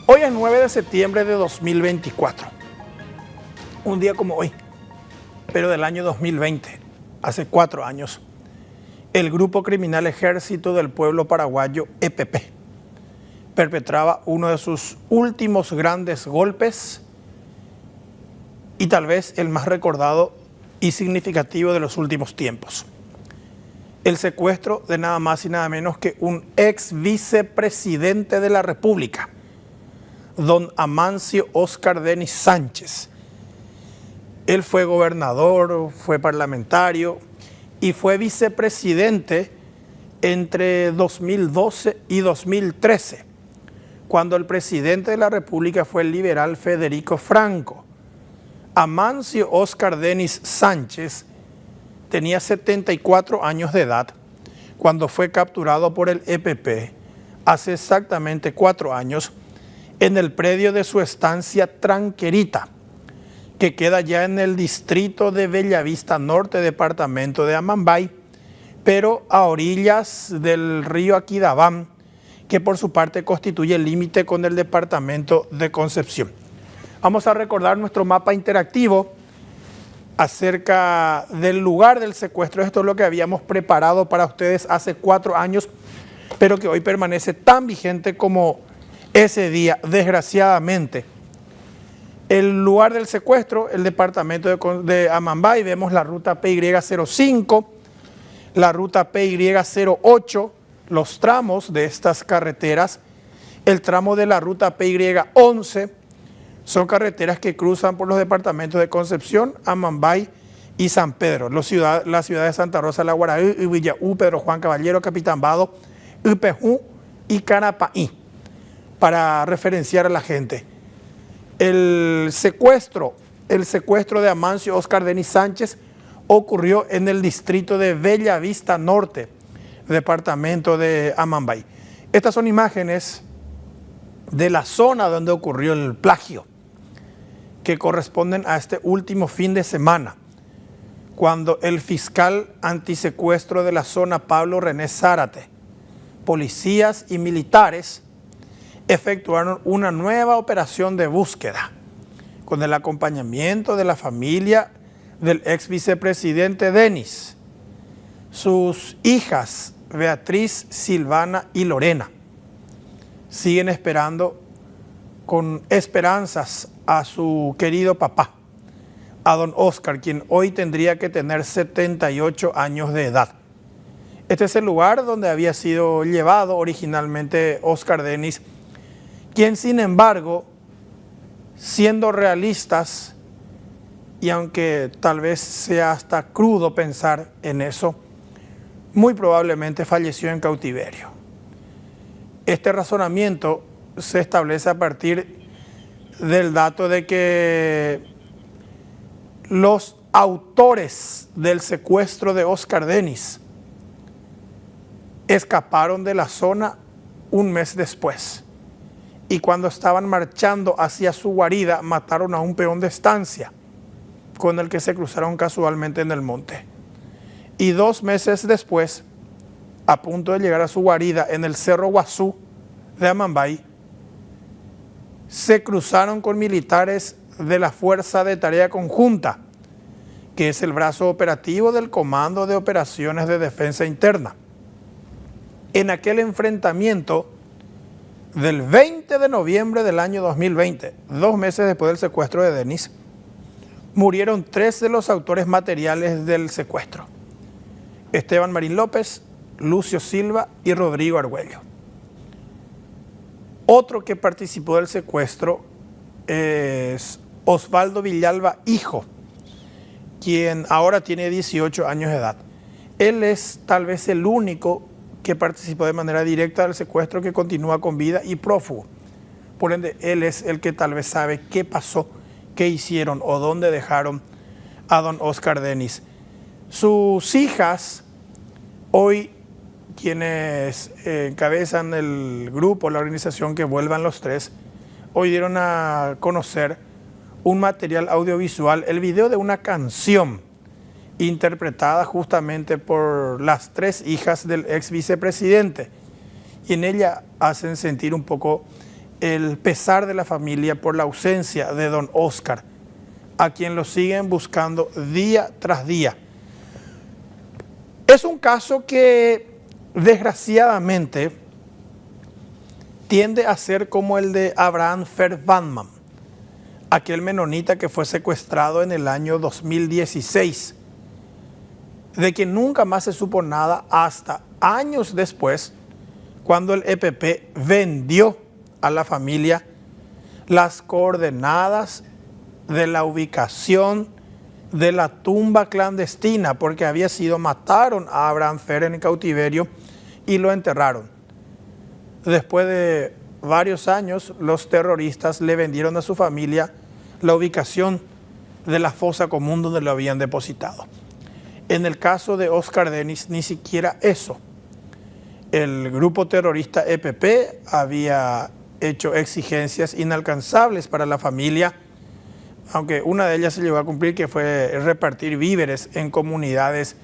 Hoy es 9 de septiembre de 2024, un día como hoy, pero del año 2020, hace 4 años, el grupo criminal Ejército del Pueblo Paraguayo, EPP, perpetraba uno de sus últimos grandes golpes y tal vez el más recordado y significativo de los últimos tiempos. El secuestro de nada más y nada menos que un ex vicepresidente de la República, don Amancio Óscar Denis Sánchez. Él fue gobernador, fue parlamentario y fue vicepresidente entre 2012 y 2013, cuando el presidente de la República fue el liberal Federico Franco. Amancio Óscar Denis Sánchez tenía 74 años de edad cuando fue capturado por el EPP hace exactamente 4 años en el predio de su estancia Tranquerita, que queda ya en el distrito de Bellavista Norte, departamento de Amambay, pero a orillas del río Aquidabán, que por su parte constituye el límite con el departamento de Concepción. Vamos a recordar nuestro mapa interactivo acerca del lugar del secuestro. Esto es lo que habíamos preparado para ustedes hace 4 años, pero que hoy permanece tan vigente como ese día, desgraciadamente. El lugar del secuestro, el departamento de Amambay, vemos la ruta PY05, la ruta PY08, los tramos de estas carreteras, el tramo de la ruta PY11, son carreteras que cruzan por los departamentos de Concepción, Amambay y San Pedro, la ciudad de Santa Rosa, La Guaraí, Villaú, Pedro Juan Caballero, Capitán Bado, Upejú y Carapaí, para referenciar a la gente. El secuestro de Amancio Óscar Denis Sánchez ocurrió en el distrito de Bellavista Norte, departamento de Amambay. Estas son imágenes de la zona donde ocurrió el plagio, que corresponden a este último fin de semana, cuando el fiscal antisecuestro de la zona, Pablo René Zárate, policías y militares efectuaron una nueva operación de búsqueda con el acompañamiento de la familia del ex vicepresidente Denis, sus hijas Beatriz, Silvana y Lorena. Siguen esperando con esperanzas a su querido papá, a don Óscar, quien hoy tendría que tener 78 años de edad. Este es el lugar donde había sido llevado originalmente Óscar Denis, quien sin embargo, siendo realistas, y aunque tal vez sea hasta crudo pensar en eso, muy probablemente falleció en cautiverio. Este razonamiento se establece a partir del dato de que los autores del secuestro de Óscar Denis escaparon de la zona un mes después, y cuando estaban marchando hacia su guarida mataron a un peón de estancia con el que se cruzaron casualmente en el monte. Y 2 meses después, a punto de llegar a su guarida en el Cerro Guazú de Amambay, se cruzaron con militares de la Fuerza de Tarea Conjunta, que es el brazo operativo del Comando de Operaciones de Defensa Interna. En aquel enfrentamiento del 20 de noviembre del año 2020, 2 meses después del secuestro de Denis, murieron 3 de los autores materiales del secuestro: Esteban Marín López, Lucio Silva y Rodrigo Argüello. Otro que participó del secuestro es Osvaldo Villalba, hijo, quien ahora tiene 18 años de edad. Él es tal vez el único que participó de manera directa del secuestro que continúa con vida y prófugo. Por ende, él es el que tal vez sabe qué pasó, qué hicieron o dónde dejaron a don Óscar Denis. Sus hijas, hoy quienes encabezan el grupo, la organización Que Vuelvan los Tres, hoy dieron a conocer un material audiovisual, el video de una canción interpretada justamente por las 3 hijas del ex vicepresidente, y en ella hacen sentir un poco el pesar de la familia por la ausencia de don Óscar, a quien lo siguen buscando día tras día. Es un caso que desgraciadamente tiende a ser como el de Abraham Fehr-Bandmann, aquel menonita que fue secuestrado en el año 2016, de quien nunca más se supo nada hasta años después, cuando el EPP vendió a la familia las coordenadas de la ubicación de la tumba clandestina, porque mataron a Abraham Fehr en cautiverio y lo enterraron. Después de varios años, los terroristas le vendieron a su familia la ubicación de la fosa común donde lo habían depositado. En el caso de Óscar Dennis, ni siquiera eso. El grupo terrorista EPP había hecho exigencias inalcanzables para la familia, aunque una de ellas se llegó a cumplir, que fue repartir víveres en comunidades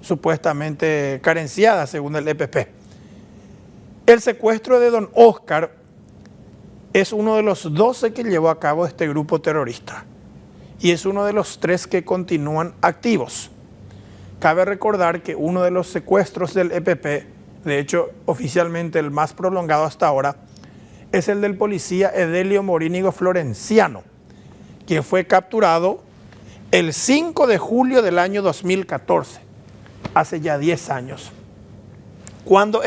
supuestamente carenciadas, según el EPP. El secuestro de don Óscar es uno de los 12 que llevó a cabo este grupo terrorista y es uno de los 3 que continúan activos. Cabe recordar que uno de los secuestros del EPP, de hecho oficialmente el más prolongado hasta ahora, es el del policía Edelio Morínigo Florenciano, quien fue capturado el 5 de julio del año 2014, hace ya 10 años. Cuando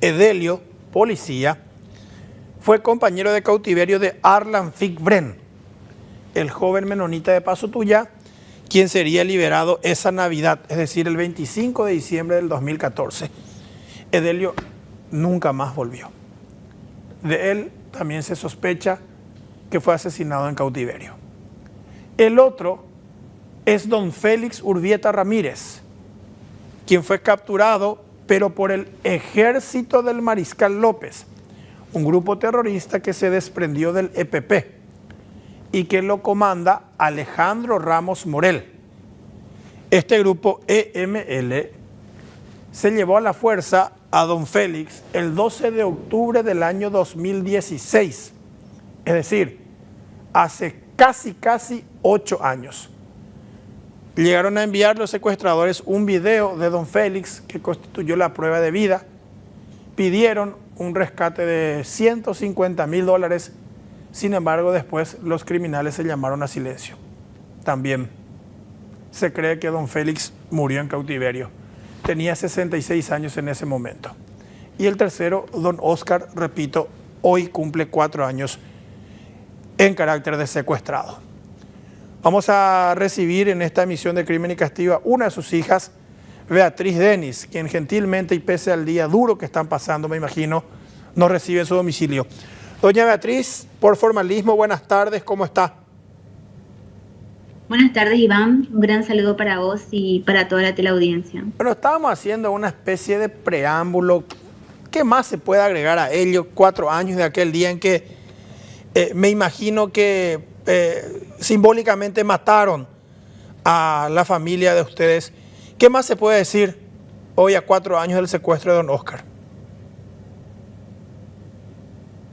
Edelio, policía, fue compañero de cautiverio de Arlan Figbren, el joven menonita de Paso Tuyá, quien sería liberado esa Navidad, es decir, el 25 de diciembre del 2014. Edelio nunca más volvió. De él también se sospecha que fue asesinado en cautiverio. El otro es don Félix Urbieta Ramírez, quien fue capturado, pero por el ejército del Mariscal López, un grupo terrorista que se desprendió del EPP y que lo comanda Alejandro Ramos Morel. Este grupo EML se llevó a la fuerza a don Félix el 12 de octubre del año 2016, es decir, hace casi 8 años. Llegaron a enviar los secuestradores un video de don Félix que constituyó la prueba de vida. Pidieron un rescate de $150,000. Sin embargo, después los criminales se llamaron a silencio. También se cree que don Félix murió en cautiverio. Tenía 66 años en ese momento. Y el tercero, don Óscar, repito, hoy cumple 4 años en carácter de secuestrado. Vamos a recibir en esta emisión de Crimen y Castigo a una de sus hijas, Beatriz Dennis, quien gentilmente y pese al día duro que están pasando, me imagino, nos recibe en su domicilio. Doña Beatriz, por formalismo, buenas tardes, ¿cómo está? Buenas tardes, Iván. Un gran saludo para vos y para toda la teleaudiencia. Bueno, estábamos haciendo una especie de preámbulo. ¿Qué más se puede agregar a ello? 4 años de aquel día en que me imagino que simbólicamente mataron a la familia de ustedes. ¿Qué más se puede decir hoy a 4 años del secuestro de don Óscar?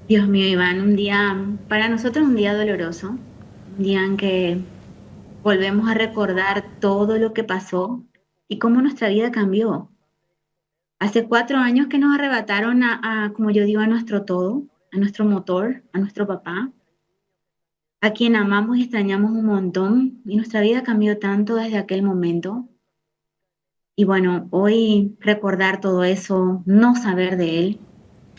Dios mío, Iván, para nosotros un día doloroso, un día en que volvemos a recordar todo lo que pasó y cómo nuestra vida cambió. Hace 4 años que nos arrebataron como yo digo, a nuestro todo, a nuestro motor, a nuestro papá, a quien amamos y extrañamos un montón, y nuestra vida cambió tanto desde aquel momento. Y bueno, hoy recordar todo eso, no saber de él,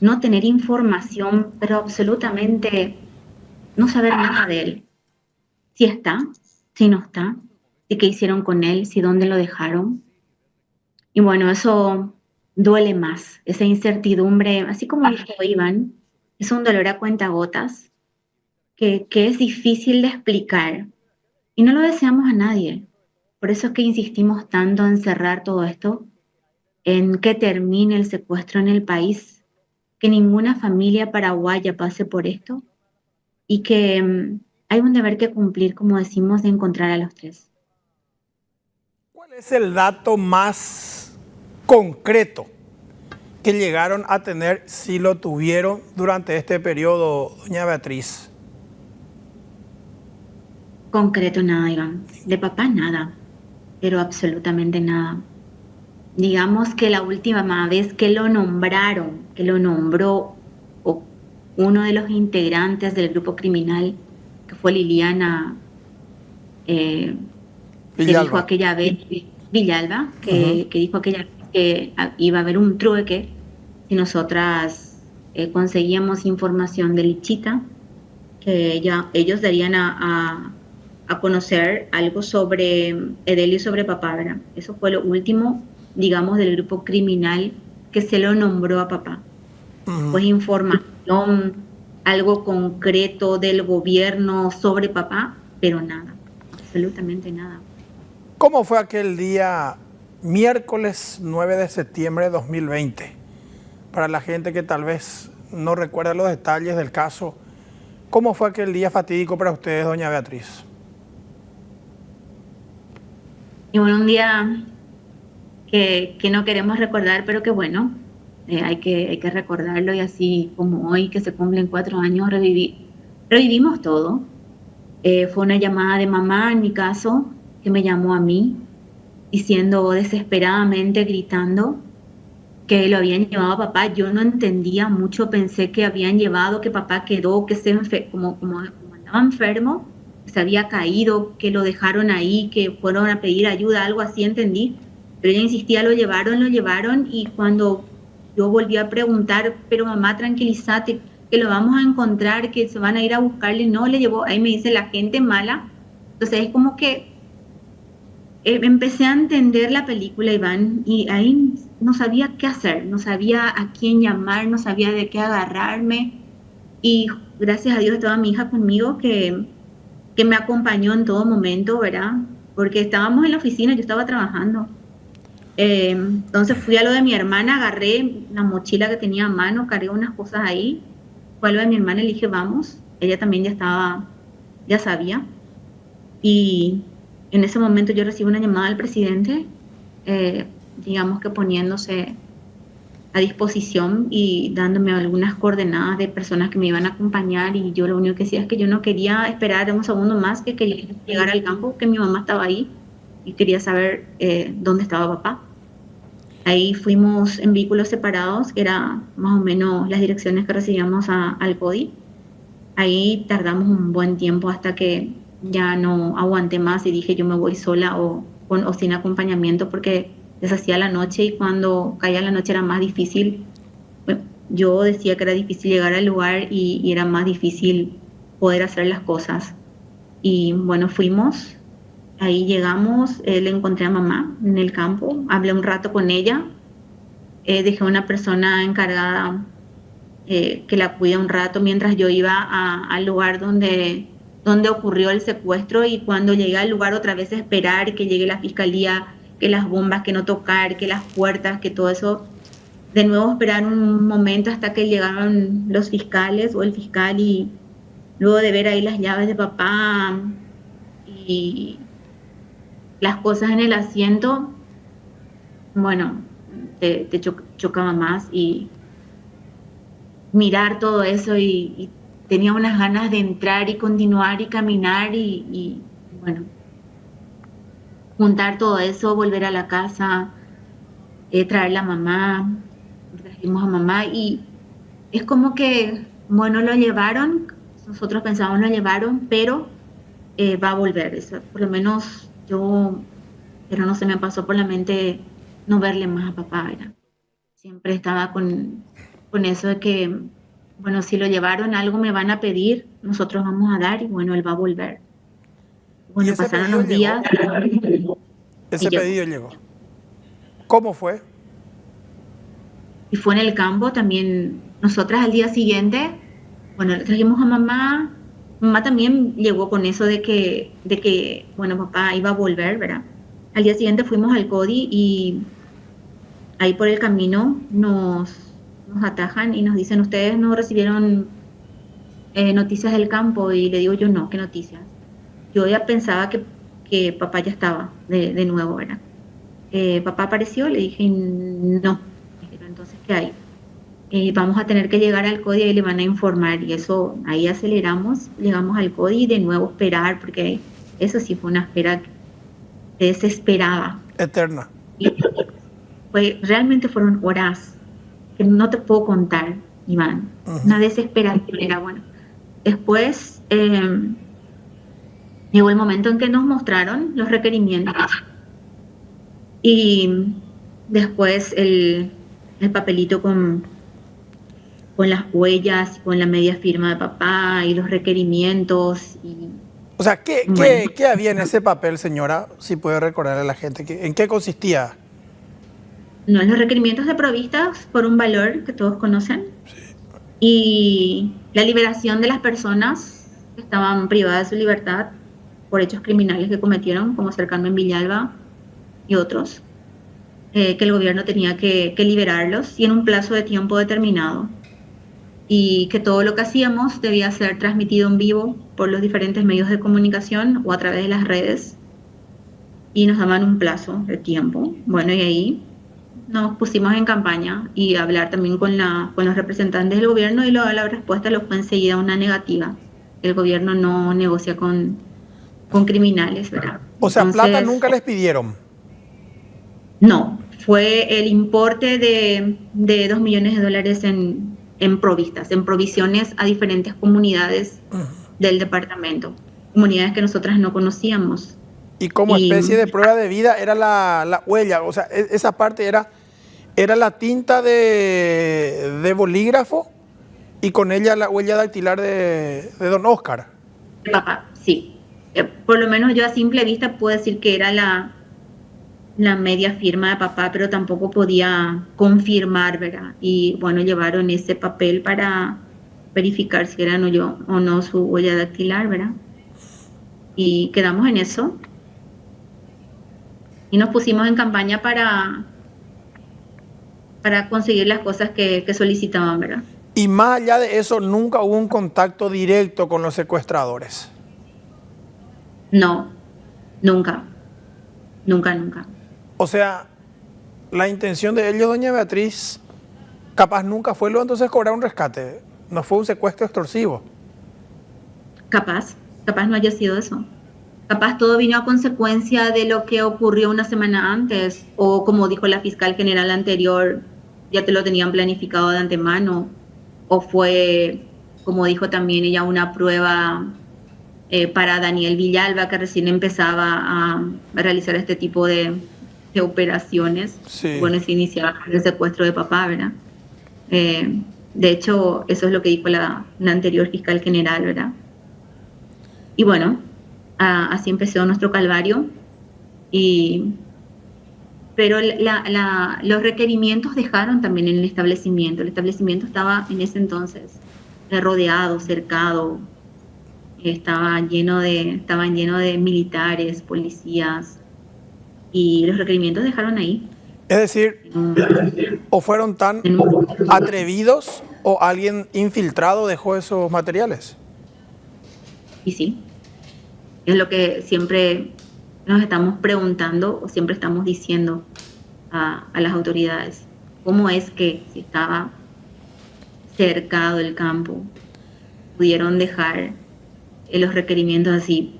no tener información, pero absolutamente no saber nada de él. Si está, si no está, si qué hicieron con él, si dónde lo dejaron. Y bueno, eso duele más, esa incertidumbre, así como dijo Iván, es un dolor a cuentagotas que es difícil de explicar y no lo deseamos a nadie. Por eso es que insistimos tanto en cerrar todo esto, en que termine el secuestro en el país, que ninguna familia paraguaya pase por esto y que hay un deber que cumplir, como decimos, de encontrar a los 3. ¿Cuál es el dato más concreto que llegaron a tener, si lo tuvieron durante este periodo, doña Beatriz? Concreto nada, Iván. De papá nada, pero absolutamente nada. Digamos que la última vez que lo nombraron, que lo nombró uno de los integrantes del grupo criminal, que fue Liliana, que dijo Villalba. aquella vez, Villalba, que dijo aquella vez que iba a haber un trueque si nosotras conseguíamos información de Lichita, que ellos darían a conocer algo sobre Edelio y sobre papá, ¿verdad? Eso fue lo último, digamos, del grupo criminal que se lo nombró a papá. Pues información, algo concreto del gobierno sobre papá, pero nada, absolutamente nada. ¿Cómo fue aquel día, miércoles 9 de septiembre de 2020? Para la gente que tal vez no recuerda los detalles del caso, ¿cómo fue aquel día fatídico para ustedes, doña Beatriz? Y bueno, un día que no queremos recordar, pero que bueno, hay que recordarlo, y así como hoy que se cumplen 4 años, revivimos todo. Fue una llamada de mamá, en mi caso, que me llamó a mí, diciendo desesperadamente, gritando, que lo habían llevado a papá. Yo no entendía mucho, pensé que habían llevado, que papá quedó, que como andaba enfermo, se había caído, que lo dejaron ahí, que fueron a pedir ayuda, algo así entendí. Pero ella insistía, lo llevaron, y cuando yo volví a preguntar, pero mamá, tranquilízate, que lo vamos a encontrar, que se van a ir a buscarle, no, le llevó, ahí me dice la gente mala. Entonces es como que empecé a entender la película, Iván, y ahí no sabía qué hacer, no sabía a quién llamar, no sabía de qué agarrarme, y gracias a Dios estaba mi hija conmigo, que me acompañó en todo momento, ¿verdad? Porque estábamos en la oficina, yo estaba trabajando. Entonces fui a lo de mi hermana, agarré la mochila que tenía a mano, cargué unas cosas ahí, fue a lo de mi hermana y le dije, vamos, ella también ya sabía, y en ese momento yo recibo una llamada del presidente, digamos que poniéndose a disposición y dándome algunas coordenadas de personas que me iban a acompañar, y yo lo único que decía es que yo no quería esperar un segundo más, que quería llegar al campo, que mi mamá estaba ahí y quería saber dónde estaba papá. Ahí fuimos en vehículos separados, que era más o menos las direcciones que recibíamos al CODI. Ahí tardamos un buen tiempo hasta que ya no aguanté más y dije yo me voy sola o sin acompañamiento, porque deshacía la noche, y cuando caía la noche era más difícil. Yo decía que era difícil llegar al lugar y era más difícil poder hacer las cosas. Y bueno, fuimos, ahí llegamos, le encontré a mamá en el campo, hablé un rato con ella, dejé a una persona encargada que la cuida un rato mientras yo iba al lugar donde ocurrió el secuestro, y cuando llegué al lugar otra vez esperar que llegue la fiscalía, que las bombas, que no tocar, que las puertas, que todo eso. De nuevo esperar un momento hasta que llegaron los fiscales o el fiscal, y luego de ver ahí las llaves de papá y las cosas en el asiento, bueno, te chocaba más, y mirar todo eso, y tenía unas ganas de entrar y continuar y caminar y bueno, juntar todo eso, volver a la casa, traer a mamá, trajimos a mamá, y es como que, bueno, lo llevaron, nosotros pensábamos lo llevaron, pero va a volver, eso, por lo menos yo, pero no se me pasó por la mente no verle más a papá, ¿verdad? Siempre estaba con eso de que, bueno, si lo llevaron, algo me van a pedir, nosotros vamos a dar, y bueno, él va a volver. ¿Y Bueno, ese pasaron pedido los días llegó? y Ese llegó. pedido llegó. ¿Cómo fue? Y fue en el campo también. Nosotras al día siguiente, bueno, le trajimos a mamá. Mamá también llegó con eso de que, bueno, papá iba a volver, ¿verdad? Al día siguiente fuimos al CODI, y ahí por el camino nos atajan y nos dicen, ¿ustedes no recibieron noticias del campo? Y le digo yo, no, ¿qué noticias? Yo ya pensaba que papá ya estaba de nuevo, ¿verdad? Papá apareció, le dije, no. Pero entonces, que hay. Vamos a tener que llegar al CODI y le van a informar, y eso, ahí aceleramos, llegamos al CODI y de nuevo esperar, porque eso sí fue una espera que se desesperaba. Eterna. Y realmente fueron horas que no te puedo contar, Iván. Una desesperación era, bueno. Después llegó el momento en que nos mostraron los requerimientos y después el papelito con las huellas, con la media firma de papá y los requerimientos. O sea, ¿qué había en ese papel, señora? Si puede recordarle a la gente, ¿en qué consistía? No, los requerimientos de provistas por un valor que todos conocen. Sí. Y la liberación de las personas que estaban privadas de su libertad por hechos criminales que cometieron, como ser Carmen Villalba y otros, que el gobierno tenía que liberarlos y en un plazo de tiempo determinado. Y que todo lo que hacíamos debía ser transmitido en vivo por los diferentes medios de comunicación o a través de las redes. Y nos daban un plazo de tiempo. Bueno, y ahí nos pusimos en campaña y a hablar también con los representantes del gobierno, y la respuesta fue enseguida una negativa. El gobierno no negocia con criminales, ¿verdad? O sea, entonces, plata nunca les pidieron. No, fue el importe de $2 millones en provistas, en provisiones a diferentes comunidades del departamento, comunidades que nosotras no conocíamos. Y como especie de prueba de vida era la huella, o sea, esa parte era la tinta de bolígrafo y con ella la huella dactilar de don Oscar. Papá, sí. Por lo menos yo a simple vista puedo decir que era la media firma de papá, pero tampoco podía confirmar, ¿verdad? Y bueno, llevaron ese papel para verificar si eran o no su huella dactilar, ¿verdad? Y quedamos en eso. Y nos pusimos en campaña para conseguir las cosas que solicitaban, ¿verdad? Y más allá de eso, ¿nunca hubo un contacto directo con los secuestradores? No, nunca. Nunca. O sea, la intención de ellos, doña Beatriz, capaz nunca fue luego entonces cobrar un rescate. No fue un secuestro extorsivo. Capaz no haya sido eso. Capaz todo vino a consecuencia de lo que ocurrió una semana antes, o como dijo la fiscal general anterior, ya te lo tenían planificado de antemano, o fue, como dijo también ella, una prueba para Daniel Villalba, que recién empezaba a realizar este tipo de operaciones. Sí. Bueno, se iniciaba el secuestro de papá, ¿verdad? De hecho, eso es lo que dijo la anterior fiscal general, ¿verdad? Y bueno, así empezó nuestro calvario. Pero los requerimientos dejaron también en el establecimiento. El establecimiento estaba en ese entonces rodeado, cercado. Estaban llenos de militares, policías, y los requerimientos dejaron ahí. Es decir, o fueron tan atrevidos o alguien infiltrado dejó esos materiales. Y sí, es lo que siempre nos estamos preguntando o siempre estamos diciendo a las autoridades. ¿Cómo es que si estaba cercado el campo pudieron dejar los requerimientos así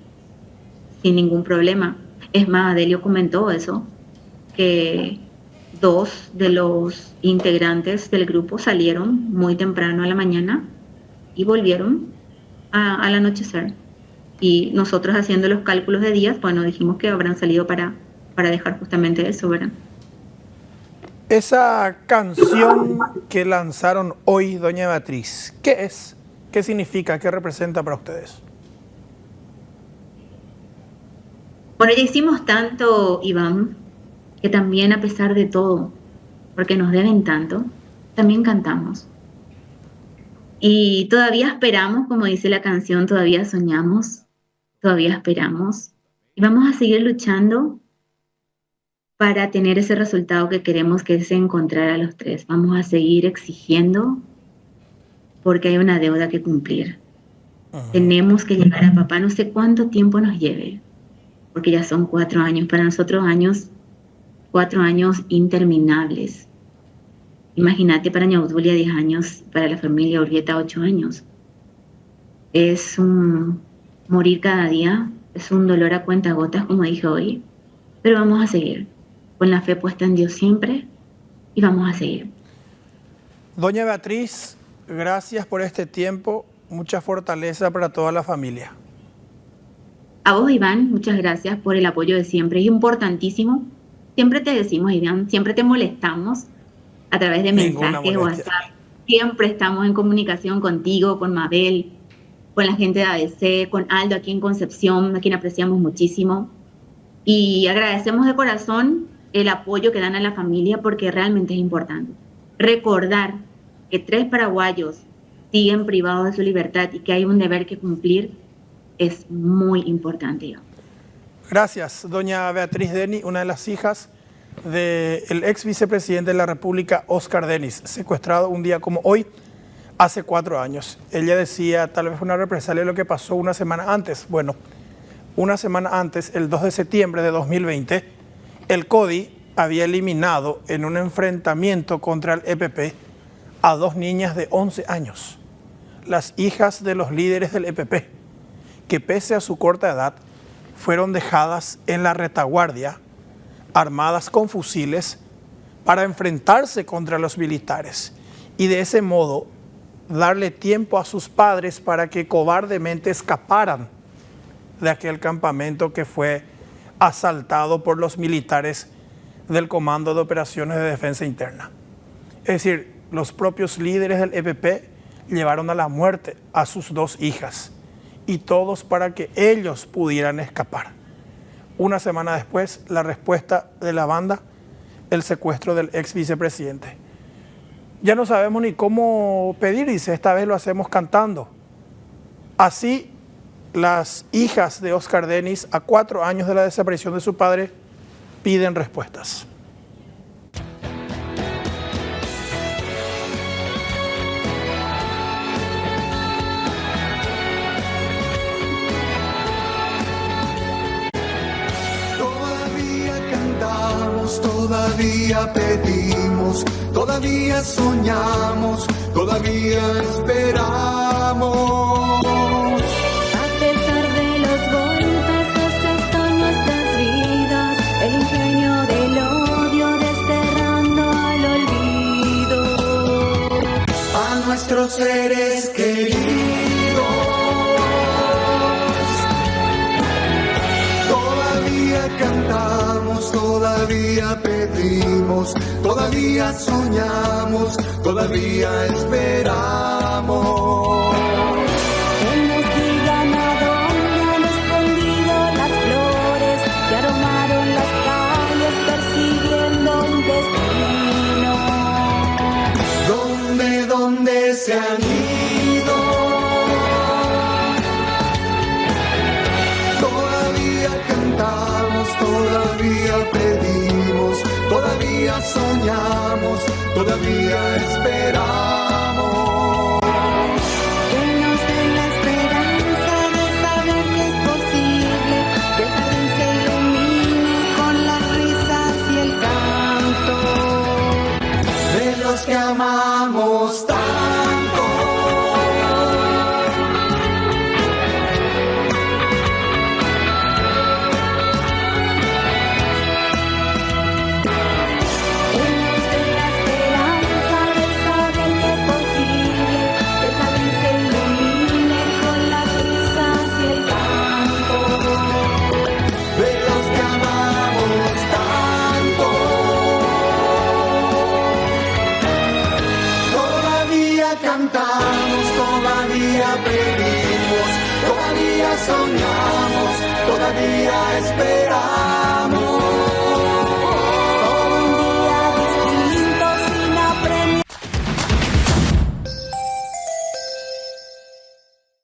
sin ningún problema? Es más, Adelio comentó eso, que 2 de los integrantes del grupo salieron muy temprano a la mañana y volvieron al anochecer. Y nosotros, haciendo los cálculos de días, bueno, dijimos que habrán salido para dejar justamente eso, ¿verdad? Esa canción que lanzaron hoy, doña Beatriz, ¿qué es? ¿Qué significa? ¿Qué representa para ustedes? Bueno, ya hicimos tanto, Iván, que también, a pesar de todo, porque nos deben tanto, también cantamos. Y todavía esperamos, como dice la canción, todavía soñamos, todavía esperamos. Y vamos a seguir luchando para tener ese resultado que queremos, que es encontrar a los 3. Vamos a seguir exigiendo porque hay una deuda que cumplir. Tenemos que llegar a papá, no sé cuánto tiempo nos lleve, porque ya son 4 años, para nosotros 4 años interminables. Imagínate para Ñaudulia 10 años, para la familia Urbieta 8 años. Es un morir cada día, es un dolor a cuentagotas, como dije hoy, pero vamos a seguir, con la fe puesta en Dios siempre, y vamos a seguir. Doña Beatriz, gracias por este tiempo, mucha fortaleza para toda la familia. A vos, Iván, muchas gracias por el apoyo de siempre, es importantísimo. Siempre te decimos, Iván, siempre te molestamos a través de mensajes, WhatsApp. Siempre estamos en comunicación contigo, con Mabel, con la gente de ABC, con Aldo aquí en Concepción, a quien apreciamos muchísimo. Y agradecemos de corazón el apoyo que dan a la familia porque realmente es importante. Recordar que 3 paraguayos siguen privados de su libertad y que hay un deber que cumplir es muy importante. Gracias, doña Beatriz Deni, una de las hijas del ex vicepresidente de la República, Óscar Dennis, secuestrado un día como hoy, hace 4 años. Ella decía, tal vez fue una represalia de lo que pasó una semana antes. Bueno, una semana antes, el 2 de septiembre de 2020, el CODI había eliminado en un enfrentamiento contra el EPP a 2 niñas de 11 años, las hijas de los líderes del EPP, que pese a su corta edad, fueron dejadas en la retaguardia, armadas con fusiles, para enfrentarse contra los militares y de ese modo darle tiempo a sus padres para que cobardemente escaparan de aquel campamento que fue asaltado por los militares del Comando de Operaciones de Defensa Interna. Es decir, los propios líderes del EPP llevaron a la muerte a sus 2 hijas y todos para que ellos pudieran escapar. Una semana después, la respuesta de la banda, el secuestro del ex vicepresidente. Ya no sabemos ni cómo pedir, dice, esta vez lo hacemos cantando. Así, las hijas de Óscar Dennis, a 4 años de la desaparición de su padre, piden respuestas. Todavía pedimos, todavía soñamos, todavía esperamos. A pesar de los golpes que asestan nuestras vidas, el ingenio del odio desterrando al olvido A nuestros seres queridos, todavía cantamos, todavía pedimos, todavía soñamos, todavía esperamos. que nos digan a dónde han escondido las flores que aromaron las calles persiguiendo un destino. ¿Dónde se han ido? Todavía cantamos, todavía pedimos, todavía soñamos, todavía esperamos. Que nos den la esperanza de saber que es posible, que el jardín se ilumine con las risas y el canto De los que amamos tanto. que nos den la esperanza de saber que es posible, que el jardín se ilumine con las risas y el canto De los que amamos tanto. Todavía cantamos, todavía pedimos, todavía soñamos, todavía esperamos.